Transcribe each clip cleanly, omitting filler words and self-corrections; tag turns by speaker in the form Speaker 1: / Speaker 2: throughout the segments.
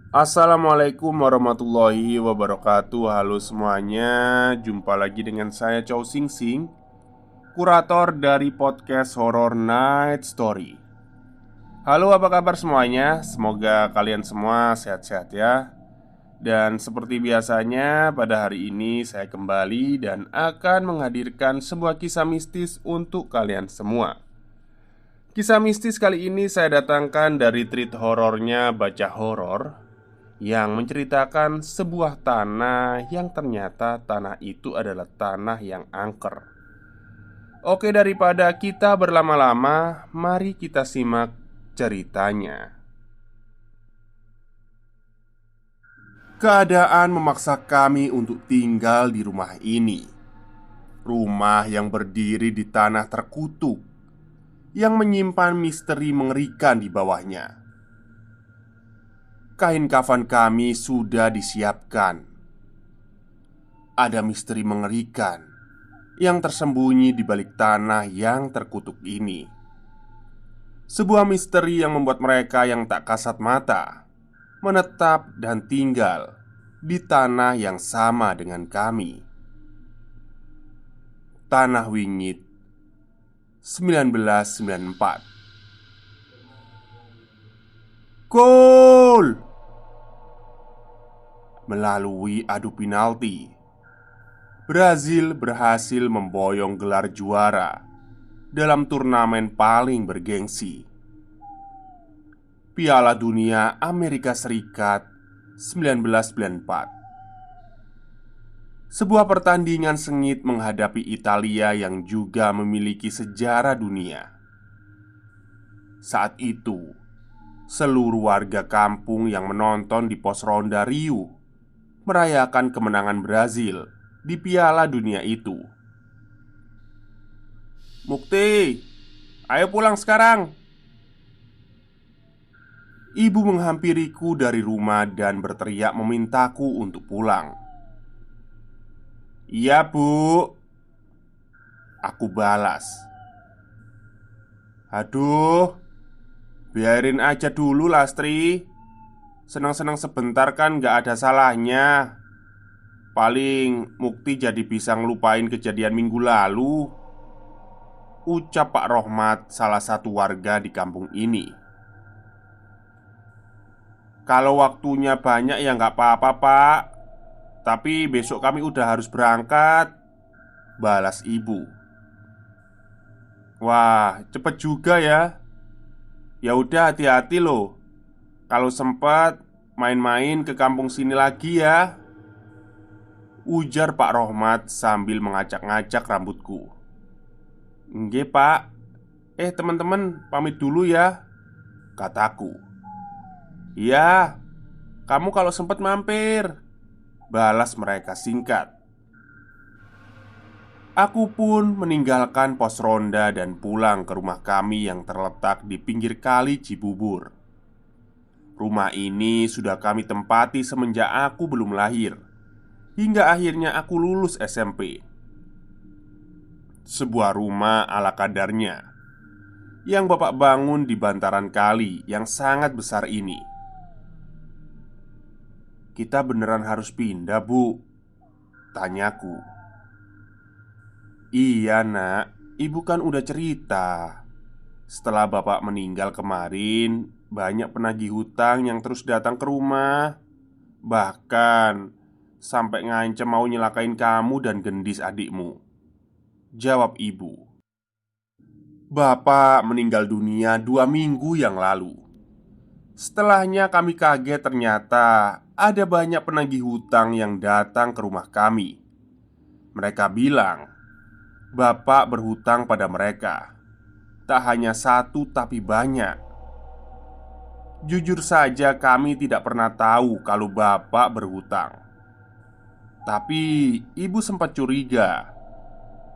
Speaker 1: Assalamualaikum warahmatullahi wabarakatuh. Halo semuanya, jumpa lagi dengan saya Chow Sing Sing, kurator dari podcast Horror Night Story. Halo, apa kabar semuanya? Semoga kalian semua sehat-sehat ya. Dan seperti biasanya, pada hari ini saya kembali dan akan menghadirkan sebuah kisah mistis untuk kalian semua. Kisah mistis kali ini saya datangkan dari treat horornya Baca Horor, yang menceritakan sebuah tanah yang ternyata tanah itu adalah tanah yang angker. Oke, daripada kita berlama-lama, mari kita simak ceritanya. Keadaan memaksa kami untuk tinggal di rumah ini. Rumah yang berdiri di tanah terkutuk, yang menyimpan misteri mengerikan di bawahnya. Kain kafan kami sudah disiapkan. Ada misteri mengerikan yang tersembunyi di balik tanah yang terkutuk ini. Sebuah misteri yang membuat mereka yang tak kasat mata menetap dan tinggal di tanah yang sama dengan kami. Tanah Wingit 1994. Gol! Melalui adu penalti, Brazil berhasil memboyong gelar juara dalam turnamen paling bergengsi, Piala Dunia Amerika Serikat 1994. Sebuah pertandingan sengit menghadapi Italia yang juga memiliki sejarah dunia. Saat itu, seluruh warga kampung yang menonton di pos ronda riuh merayakan kemenangan Brazil di Piala Dunia itu. "Mukti, ayo pulang sekarang." Ibu menghampiriku dari rumah dan berteriak memintaku untuk pulang. "Iya, Bu," aku balas. "Aduh, biarin aja dulu, Lastri. Senang-senang sebentar kan gak ada salahnya. Paling Mukti jadi bisa ngelupain kejadian minggu lalu," ucap Pak Rohmat, salah satu warga di kampung ini. "Kalau waktunya banyak ya nggak apa-apa, Pak. Tapi besok kami udah harus berangkat," balas ibu. "Wah, cepet juga ya. Ya udah, hati-hati loh. Kalau sempat main-main ke kampung sini lagi ya," ujar Pak Rohmat sambil mengacak-ngacak rambutku. "Nggih, Pak. Teman-teman, pamit dulu ya," kataku. "Iya, kamu kalau sempat mampir," balas mereka singkat. Aku pun meninggalkan pos ronda dan pulang ke rumah kami yang terletak di pinggir kali Cibubur. Rumah ini sudah kami tempati semenjak aku belum lahir, hingga akhirnya aku lulus SMP. Sebuah rumah ala kadarnya yang bapak bangun di bantaran kali yang sangat besar ini. "Kita beneran harus pindah, Bu?" tanyaku. "Iya, Nak. Ibu kan udah cerita. Setelah bapak meninggal kemarin, banyak penagih hutang yang terus datang ke rumah. Bahkan sampai ngancam mau nyelakain kamu dan Gendis adikmu," jawab ibu. "Bapak meninggal dunia 2 minggu yang lalu. Setelahnya kami kaget ternyata ada banyak penagih hutang yang datang ke rumah kami. Mereka bilang bapak berhutang pada mereka. Tak hanya satu tapi banyak. Jujur saja kami tidak pernah tahu kalau bapak berhutang. Tapi ibu sempat curiga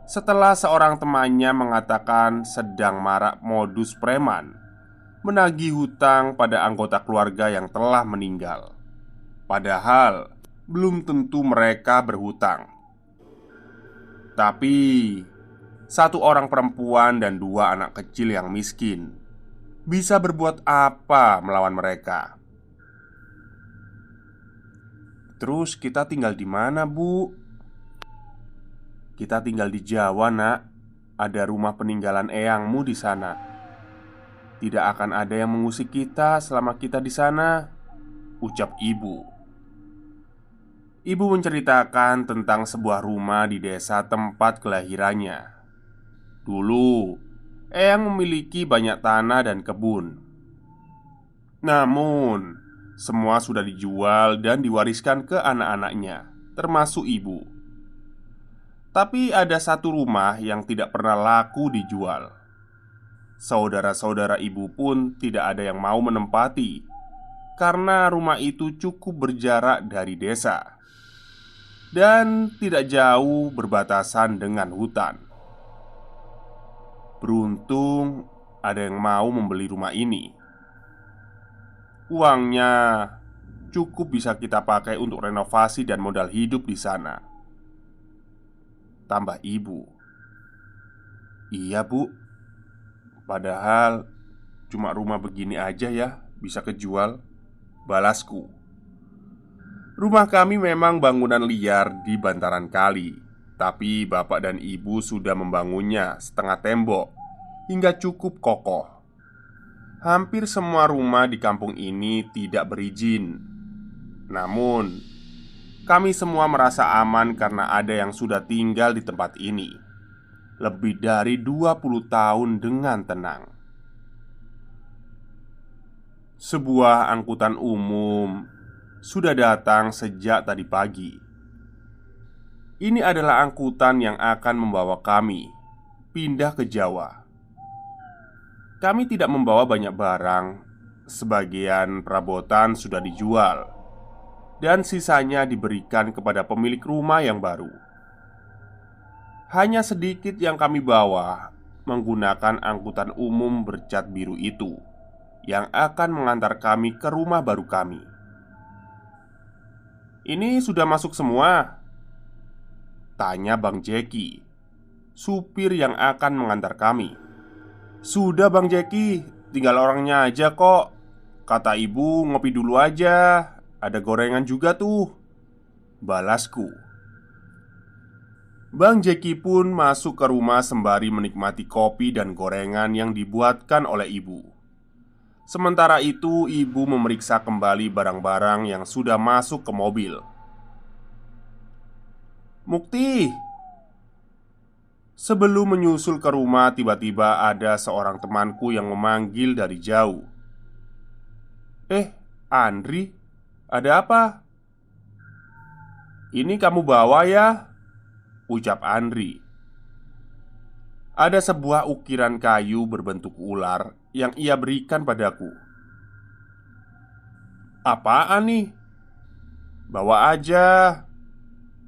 Speaker 1: setelah seorang temannya mengatakan sedang marak modus preman menagih hutang pada anggota keluarga yang telah meninggal. Padahal belum tentu mereka berhutang. Tapi satu orang perempuan dan 2 anak kecil yang miskin bisa berbuat apa melawan mereka? Terus kita tinggal di mana, Bu? Kita tinggal di Jawa, Nak. Ada rumah peninggalan eyangmu di sana. Tidak akan ada yang mengusik kita selama kita di sana, ucap ibu. Ibu menceritakan tentang sebuah rumah di desa tempat kelahirannya. Dulu, eyang memiliki banyak tanah dan kebun. Namun, semua sudah dijual dan diwariskan ke anak-anaknya, termasuk ibu. Tapi ada satu rumah yang tidak pernah laku dijual. Saudara-saudara ibu pun tidak ada yang mau menempati karena rumah itu cukup berjarak dari desa dan tidak jauh berbatasan dengan hutan. Beruntung ada yang mau membeli rumah ini. Uangnya cukup bisa kita pakai untuk renovasi dan modal hidup di sana, tambah ibu. Iya, Bu. Padahal cuma rumah begini aja ya bisa kejual, balasku. Rumah kami memang bangunan liar di bantaran kali, tapi bapak dan ibu sudah membangunnya setengah tembok hingga cukup kokoh. Hampir semua rumah di kampung ini tidak berizin. Namun kami semua merasa aman karena ada yang sudah tinggal di tempat ini lebih dari 20 tahun dengan tenang. Sebuah angkutan umum sudah datang sejak tadi pagi. Ini adalah angkutan yang akan membawa kami pindah ke Jawa. Kami tidak membawa banyak barang. Sebagian perabotan sudah dijual dan sisanya diberikan kepada pemilik rumah yang baru. Hanya sedikit yang kami bawa menggunakan angkutan umum bercat biru itu yang akan mengantar kami ke rumah baru kami. "Ini sudah masuk semua?" tanya Bang Jeki, supir yang akan mengantar kami. "Sudah, Bang Jeki, tinggal orangnya aja kok. Kata ibu ngopi dulu aja. Ada gorengan juga tuh," balasku. Bang Jeki pun masuk ke rumah sembari menikmati kopi dan gorengan yang dibuatkan oleh ibu. Sementara itu, ibu memeriksa kembali barang-barang yang sudah masuk ke mobil. "Mukti!" Sebelum menyusul ke rumah, tiba-tiba ada seorang temanku yang memanggil dari jauh. Andri, ada apa?" "Ini kamu bawa ya?" ucap Andri. Ada sebuah ukiran kayu berbentuk ular yang ia berikan padaku. "Apaan nih?" "Bawa aja.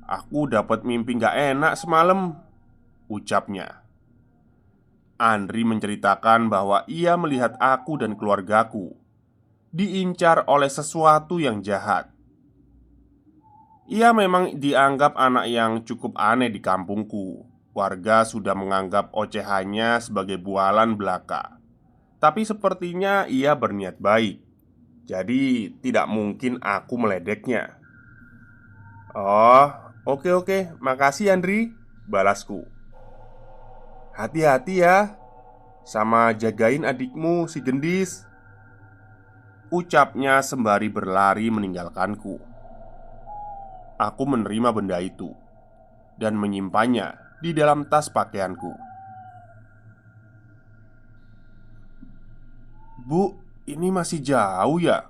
Speaker 1: Aku dapat mimpi gak enak semalam," ucapnya. Andri menceritakan bahwa ia melihat aku dan keluargaku diincar oleh sesuatu yang jahat. Ia memang dianggap anak yang cukup aneh di kampungku. Warga sudah menganggap ocehannya sebagai bualan belaka. Tapi sepertinya ia berniat baik. Jadi tidak mungkin aku meledeknya. "Oh, oke, makasih Andri," balasku. "Hati-hati ya. Sama jagain adikmu si gendis," ucapnya sembari berlari meninggalkanku. Aku menerima benda itu dan menyimpannya di dalam tas pakaianku. "Bu, ini masih jauh ya?"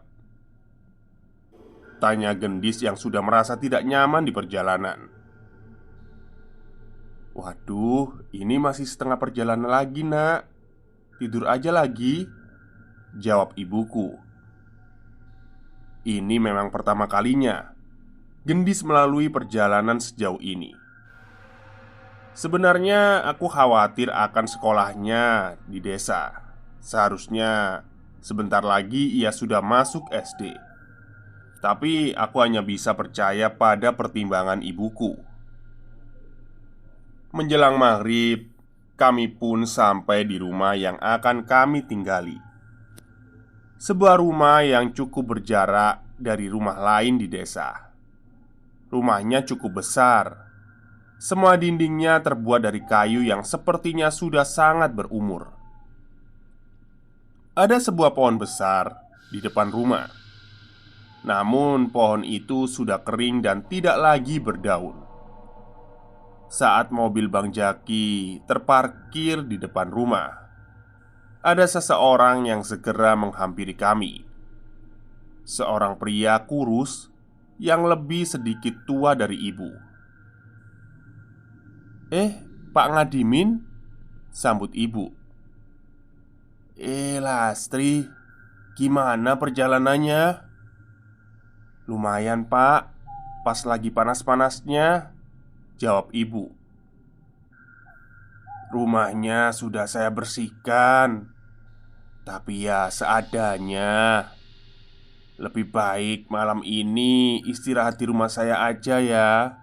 Speaker 1: tanya gendis yang sudah merasa tidak nyaman di perjalanan. "Waduh, ini masih setengah perjalanan lagi, Nak. Tidur aja lagi," jawab ibuku. Ini memang pertama kalinya gendis melalui perjalanan sejauh ini. Sebenarnya aku khawatir akan sekolahnya di desa. Seharusnya sebentar lagi ia sudah masuk SD. Tapi aku hanya bisa percaya pada pertimbangan ibuku. Menjelang maghrib, kami pun sampai di rumah yang akan kami tinggali. Sebuah rumah yang cukup berjarak dari rumah lain di desa. Rumahnya cukup besar. Semua dindingnya terbuat dari kayu yang sepertinya sudah sangat berumur. Ada sebuah pohon besar di depan rumah. Namun pohon itu sudah kering dan tidak lagi berdaun. Saat mobil Bang Jaki terparkir di depan rumah, ada seseorang yang segera menghampiri kami. Seorang pria kurus yang lebih sedikit tua dari ibu. Pak Ngadimin?" sambut ibu. Lastri, gimana perjalanannya?" "Lumayan pak, pas lagi panas-panasnya," jawab ibu. "Rumahnya sudah saya bersihkan, tapi ya seadanya. Lebih baik malam ini istirahat di rumah saya aja ya.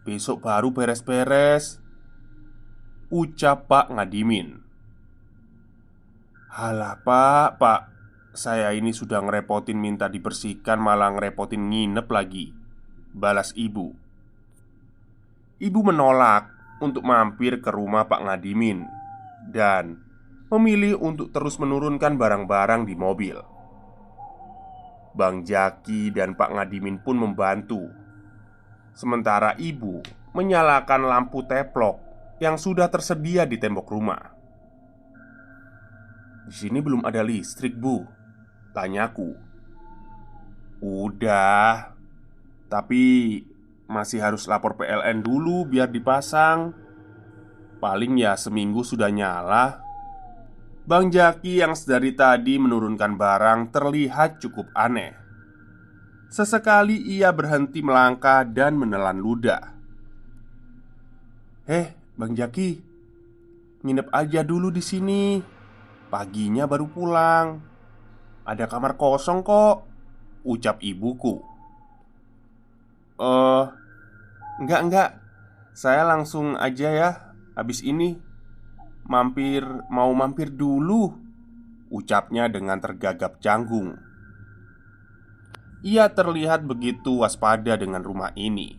Speaker 1: Besok baru beres-beres," ucap Pak Ngadimin. "Halah pak, saya ini sudah ngerepotin minta dibersihkan malah ngerepotin nginep lagi," balas ibu. Ibu menolak untuk mampir ke rumah Pak Ngadimin dan memilih untuk terus menurunkan barang-barang di mobil. Bang Jaki dan Pak Ngadimin pun membantu. Sementara ibu menyalakan lampu teplok yang sudah tersedia di tembok rumah. "Di sini belum ada listrik, Bu," tanyaku. "Udah, tapi masih harus lapor PLN dulu biar dipasang. Paling ya seminggu sudah nyala." Bang Jaki yang sedari tadi menurunkan barang terlihat cukup aneh. Sesekali ia berhenti melangkah dan menelan ludah. Bang Jaki, nginep aja dulu di sini. Paginya baru pulang. Ada kamar kosong kok," ucap ibuku. "Eh, enggak. Saya langsung aja ya. Habis ini mau mampir dulu," ucapnya dengan tergagap canggung. Ia terlihat begitu waspada dengan rumah ini.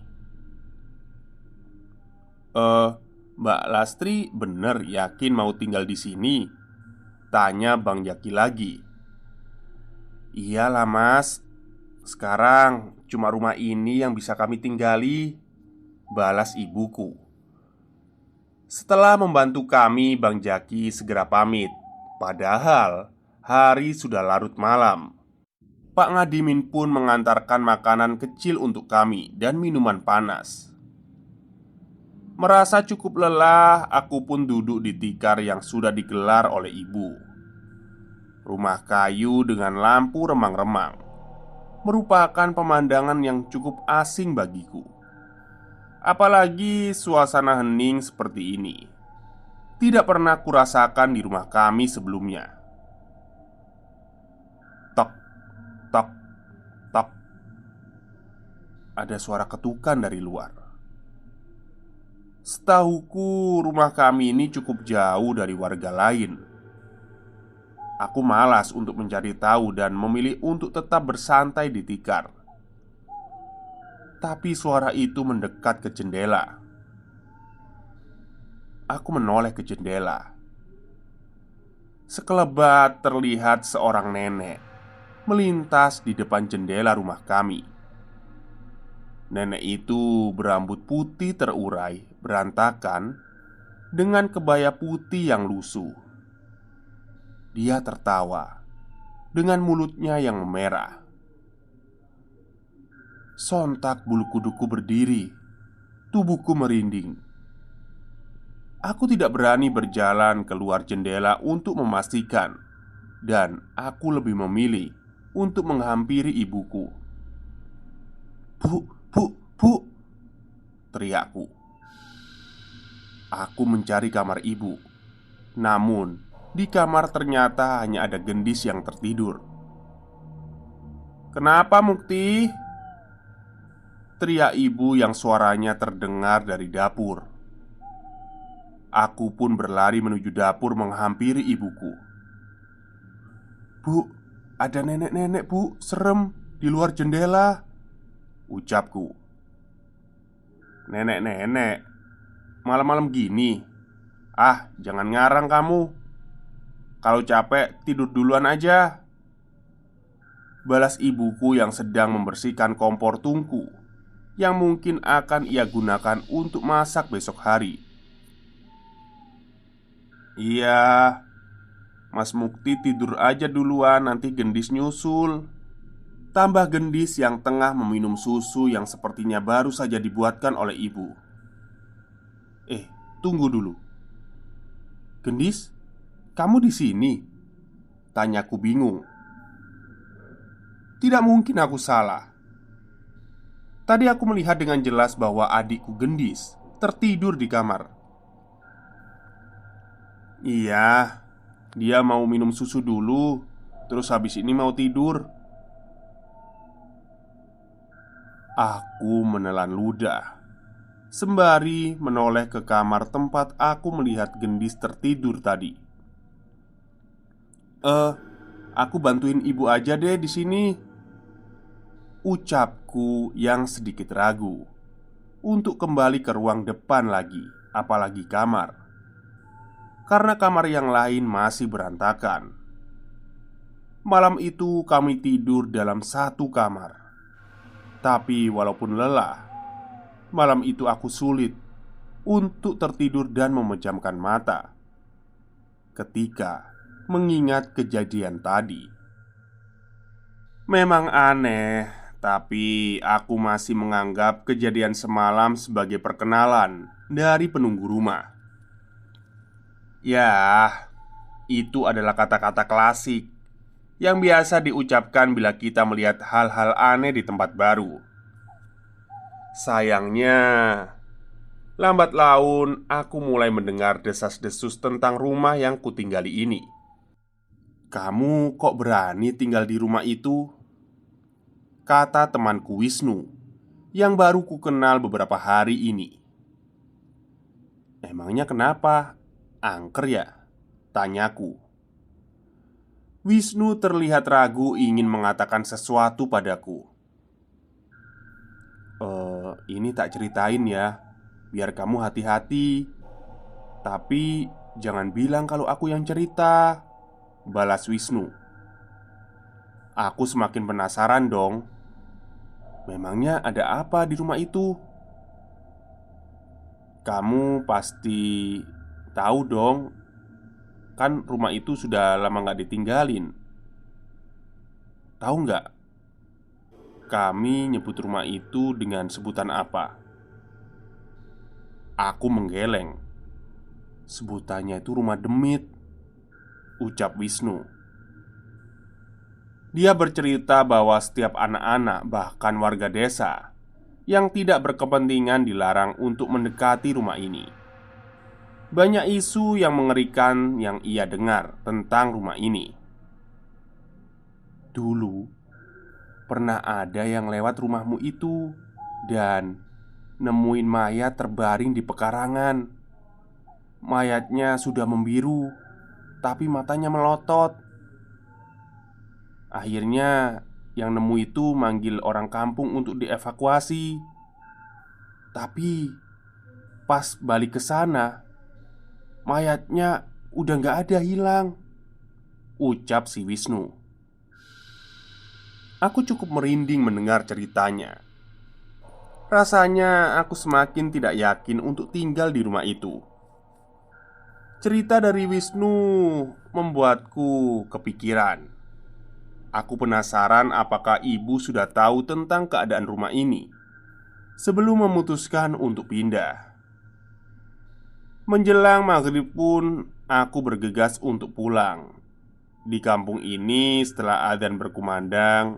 Speaker 1: Mbak Lastri bener yakin mau tinggal di sini?" tanya Bang Jaki lagi. "Iyalah mas, sekarang cuma rumah ini yang bisa kami tinggali," balas ibuku. Setelah membantu kami, Bang Jaki segera pamit. Padahal hari sudah larut malam. Pak Ngadimin pun mengantarkan makanan kecil untuk kami dan minuman panas. Merasa cukup lelah, aku pun duduk di tikar yang sudah digelar oleh ibu. Rumah kayu dengan lampu remang-remang merupakan pemandangan yang cukup asing bagiku. Apalagi suasana hening seperti ini tidak pernah kurasakan di rumah kami sebelumnya. Tok, tok, tok. Ada suara ketukan dari luar. Setahuku rumah kami ini cukup jauh dari warga lain. Aku malas untuk mencari tahu dan memilih untuk tetap bersantai di tikar. Tapi suara itu mendekat ke jendela. Aku menoleh ke jendela. Sekelebat terlihat seorang nenek melintas di depan jendela rumah kami. Nenek itu berambut putih terurai, berantakan, dengan kebaya putih yang lusuh. Dia tertawa dengan mulutnya yang memerah. Sontak bulu kuduku berdiri, tubuhku merinding. Aku tidak berani berjalan keluar jendela untuk memastikan, dan aku lebih memilih untuk menghampiri ibuku. Bu," teriakku. Aku mencari kamar ibu. Namun, di kamar ternyata hanya ada gendis yang tertidur. "Kenapa, Mukti?" teriak ibu yang suaranya terdengar dari dapur. Aku pun berlari menuju dapur menghampiri ibuku. "Bu, ada nenek-nenek bu, serem, di luar jendela," ucapku. Nenek-nenek, malam-malam gini. Ah, jangan ngarang kamu. Kalau capek, tidur duluan aja. Balas ibuku yang sedang membersihkan kompor tungku yang mungkin akan ia gunakan untuk masak besok hari. Iya, Mas Mukti tidur aja duluan, nanti Gendis nyusul. Tambah Gendis yang tengah meminum susu yang sepertinya baru saja dibuatkan oleh ibu. Tunggu dulu. Gendis, kamu di sini? Tanyaku bingung. Tidak mungkin aku salah. Tadi aku melihat dengan jelas bahwa adikku Gendis tertidur di kamar. Iya, dia mau minum susu dulu, terus habis ini mau tidur. Aku menelan ludah sembari menoleh ke kamar tempat aku melihat Gendis tertidur tadi. Aku bantuin ibu aja deh di sini. Ucapku yang sedikit ragu untuk kembali ke ruang depan lagi, apalagi kamar. Karena kamar yang lain masih berantakan. Malam itu kami tidur dalam satu kamar. Tapi walaupun lelah, malam itu aku sulit untuk tertidur dan memejamkan mata ketika mengingat kejadian tadi. Memang aneh, tapi aku masih menganggap kejadian semalam sebagai perkenalan dari penunggu rumah. Ya, itu adalah kata-kata klasik yang biasa diucapkan bila kita melihat hal-hal aneh di tempat baru. Sayangnya, lambat laun aku mulai mendengar desas-desus tentang rumah yang kutinggali ini. "Kamu kok berani tinggal di rumah itu?" kata temanku Wisnu yang baru ku kenal beberapa hari ini. "Emangnya kenapa? Angker ya?" tanyaku. Wisnu terlihat ragu ingin mengatakan sesuatu padaku. Ini tak ceritain ya, biar kamu hati-hati. Tapi jangan bilang kalau aku yang cerita," balas Wisnu. Aku semakin penasaran dong. Memangnya ada apa di rumah itu? "Kamu pasti tahu dong. Kan rumah itu sudah lama gak ditinggalin. Tahu nggak? Kami nyebut rumah itu dengan sebutan apa?" Aku menggeleng. "Sebutannya itu rumah demit," ucap Wisnu. Dia bercerita bahwa setiap anak-anak, bahkan warga desa yang tidak berkepentingan dilarang untuk mendekati rumah ini. Banyak isu yang mengerikan yang ia dengar tentang rumah ini. "Dulu pernah ada yang lewat rumahmu itu dan nemuin mayat terbaring di pekarangan. Mayatnya sudah membiru, tapi matanya melotot. Akhirnya yang nemu itu manggil orang kampung untuk dievakuasi. Tapi pas balik ke sana, mayatnya udah gak ada, hilang," ucap si Wisnu. Aku cukup merinding mendengar ceritanya. Rasanya aku semakin tidak yakin untuk tinggal di rumah itu. Cerita dari Wisnu membuatku kepikiran. Aku penasaran apakah ibu sudah tahu tentang keadaan rumah ini sebelum memutuskan untuk pindah. Menjelang maghrib pun aku bergegas untuk pulang. Di kampung ini setelah adzan berkumandang,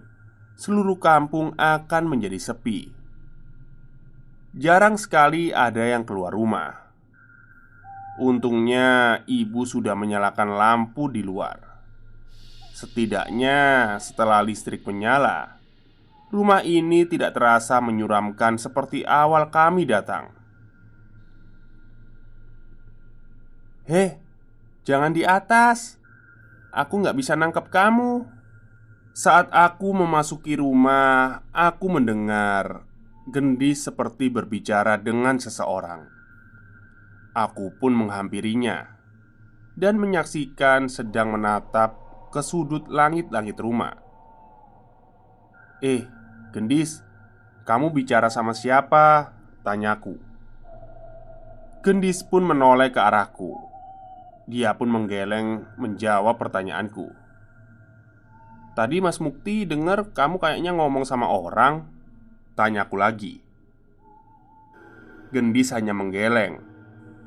Speaker 1: seluruh kampung akan menjadi sepi. Jarang sekali ada yang keluar rumah. Untungnya ibu sudah menyalakan lampu di luar. Setidaknya setelah listrik menyala, rumah ini tidak terasa menyuramkan seperti awal kami datang. "Heh, jangan di atas. Aku nggak bisa nangkep kamu." Saat aku memasuki rumah, aku mendengar Gendis seperti berbicara dengan seseorang. Aku pun menghampirinya dan menyaksikan sedang menatap ke sudut langit-langit rumah. Gendis, kamu bicara sama siapa?" tanyaku. Gendis pun menoleh ke arahku. Dia pun menggeleng menjawab pertanyaanku. "Tadi Mas Mukti dengar kamu kayaknya ngomong sama orang," tanyaku lagi. Gendis hanya menggeleng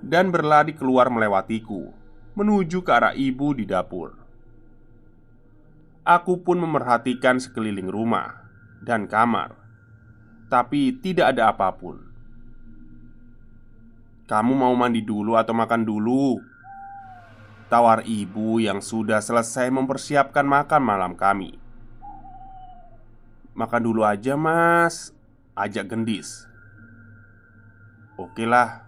Speaker 1: dan berlari keluar melewatiku, menuju ke arah ibu di dapur. Aku pun memerhatikan sekeliling rumah dan kamar, tapi tidak ada apapun. "Kamu mau mandi dulu atau makan dulu?" tawar ibu yang sudah selesai mempersiapkan makan malam kami. "Makan dulu aja mas," ajak Gendis. "Oke lah."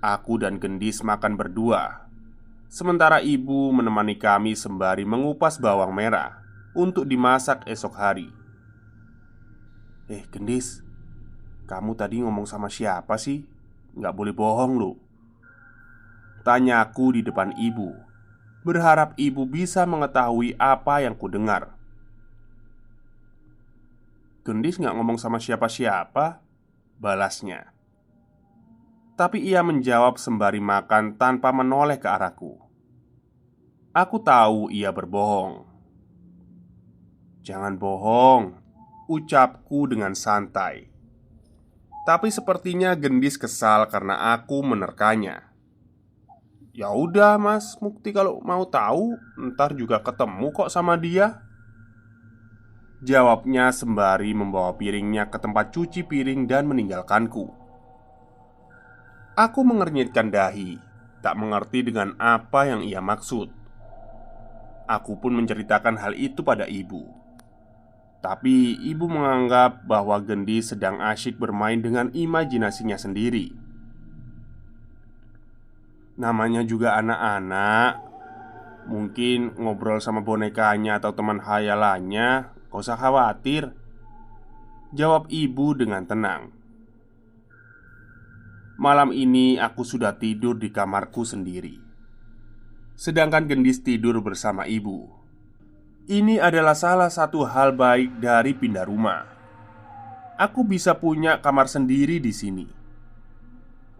Speaker 1: Aku dan Gendis makan berdua, sementara ibu menemani kami sembari mengupas bawang merah untuk dimasak esok hari. Gendis, kamu tadi ngomong sama siapa sih? Nggak boleh bohong loh," tanyaku di depan ibu, berharap ibu bisa mengetahui apa yang kudengar. "Gendis nggak ngomong sama siapa-siapa," balasnya. Tapi ia menjawab sembari makan tanpa menoleh ke arahku. Aku tahu ia berbohong. "Jangan bohong," ucapku dengan santai. Tapi sepertinya Gendis kesal karena aku menerkanya. "Ya udah Mas Mukti, kalau mau tahu ntar juga ketemu kok sama dia," jawabnya sembari membawa piringnya ke tempat cuci piring dan meninggalkanku. Aku mengernyitkan dahi, tak mengerti dengan apa yang ia maksud. Aku pun menceritakan hal itu pada ibu. Tapi ibu menganggap bahwa Gendis sedang asyik bermain dengan imajinasinya sendiri. Namanya juga anak-anak, mungkin ngobrol sama bonekanya atau teman hayalannya. Gak usah khawatir, jawab ibu dengan tenang. Malam ini aku sudah tidur di kamarku sendiri, sedangkan Gendis tidur bersama ibu. Ini adalah salah satu hal baik dari pindah rumah. Aku bisa punya kamar sendiri di sini.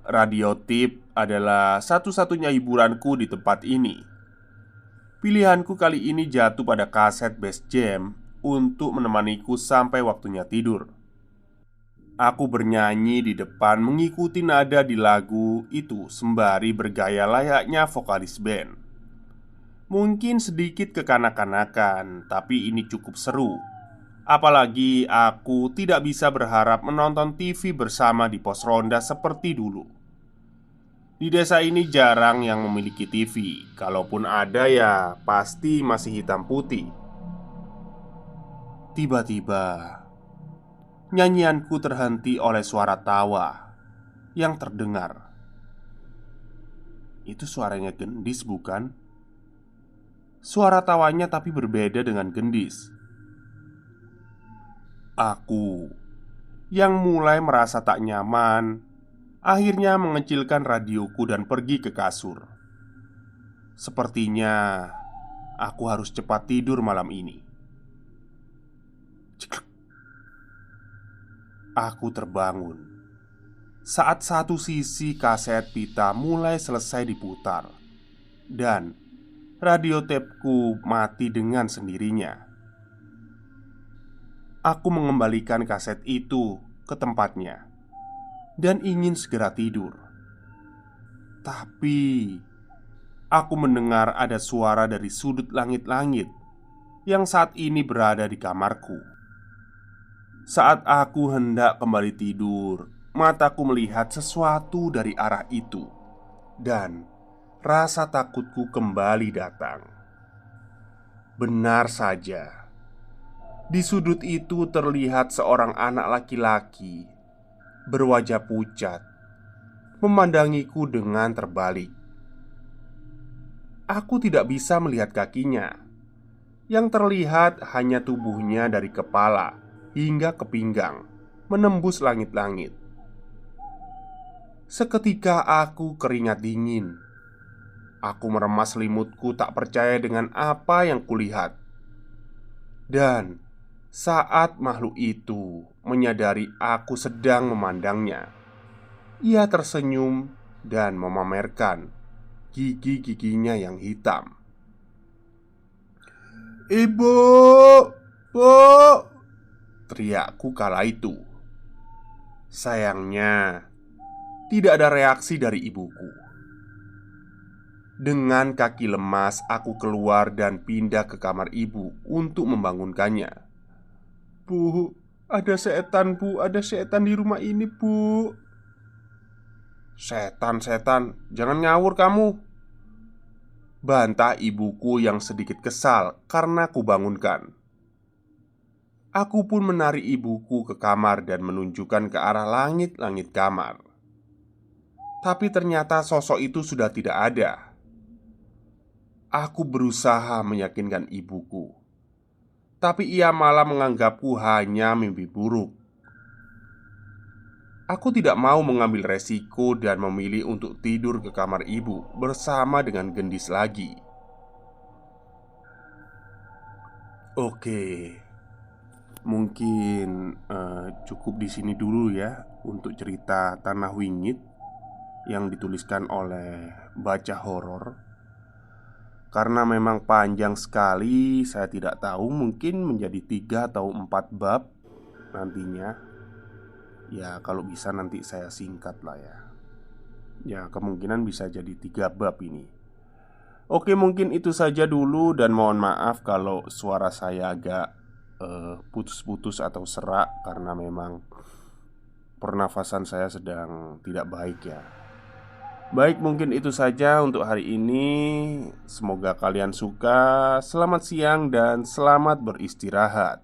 Speaker 1: Radio tip adalah satu-satunya hiburanku di tempat ini. Pilihanku kali ini jatuh pada kaset Bass Jam untuk menemaniku sampai waktunya tidur. Aku bernyanyi di depan mengikuti nada di lagu itu sembari bergaya layaknya vokalis band. Mungkin sedikit kekanak-kanakan, tapi ini cukup seru. Apalagi aku tidak bisa berharap menonton TV bersama di pos ronda seperti dulu. Di desa ini jarang yang memiliki TV. Kalaupun ada ya pasti masih hitam putih. Tiba-tiba nyanyianku terhenti oleh suara tawa yang terdengar. Itu suaranya Gendis bukan? Suara tawanya tapi berbeda dengan Gendis. Aku yang mulai merasa tak nyaman akhirnya mengecilkan radioku dan pergi ke kasur. Sepertinya aku harus cepat tidur malam ini. Ceklek. Aku terbangun saat satu sisi kaset pita mulai selesai diputar dan radio tapeku mati dengan sendirinya. Aku mengembalikan kaset itu ke tempatnya dan ingin segera tidur. Tapi aku mendengar ada suara dari sudut langit-langit yang saat ini berada di kamarku. Saat aku hendak kembali tidur, mataku melihat sesuatu dari arah itu, dan rasa takutku kembali datang. Benar saja, di sudut itu terlihat seorang anak laki-laki berwajah pucat memandangiku dengan terbalik. Aku tidak bisa melihat kakinya. Yang terlihat hanya tubuhnya dari kepala hingga ke pinggang. menembus langit-langit. Seketika aku keringat dingin. Aku meremas selimutku, tak percaya dengan apa yang kulihat. Dan saat makhluk itu menyadari aku sedang memandangnya, ia tersenyum dan memamerkan gigi-giginya yang hitam. "Ibu, bu!" teriakku kala itu. Sayangnya, tidak ada reaksi dari ibuku. Dengan kaki lemas, aku keluar dan pindah ke kamar ibu untuk membangunkannya. "Bu, ada setan, Bu. Ada setan di rumah ini, Bu." "Setan, jangan ngawur kamu," bantah ibuku yang sedikit kesal karena kubangunkan. Aku pun menarik ibuku ke kamar dan menunjukkan ke arah langit-langit kamar. Tapi ternyata sosok itu sudah tidak ada. Aku berusaha meyakinkan ibuku, tapi ia malah menganggapku hanya mimpi buruk. Aku tidak mau mengambil resiko dan memilih untuk tidur ke kamar ibu bersama dengan gendis lagi. Oke, mungkin cukup di sini dulu ya untuk cerita Tanah Wingit yang dituliskan oleh Baca Horor. Karena memang panjang sekali, saya tidak tahu, mungkin menjadi 3 atau 4 bab nantinya. Ya kalau bisa nanti saya singkat lah ya. Ya kemungkinan bisa jadi 3 bab ini. Oke, mungkin itu saja dulu. Dan mohon maaf kalau suara saya agak putus-putus atau serak, karena memang pernafasan saya sedang tidak baik ya. Baik, mungkin itu saja untuk hari ini. Semoga kalian suka. Selamat siang dan selamat beristirahat.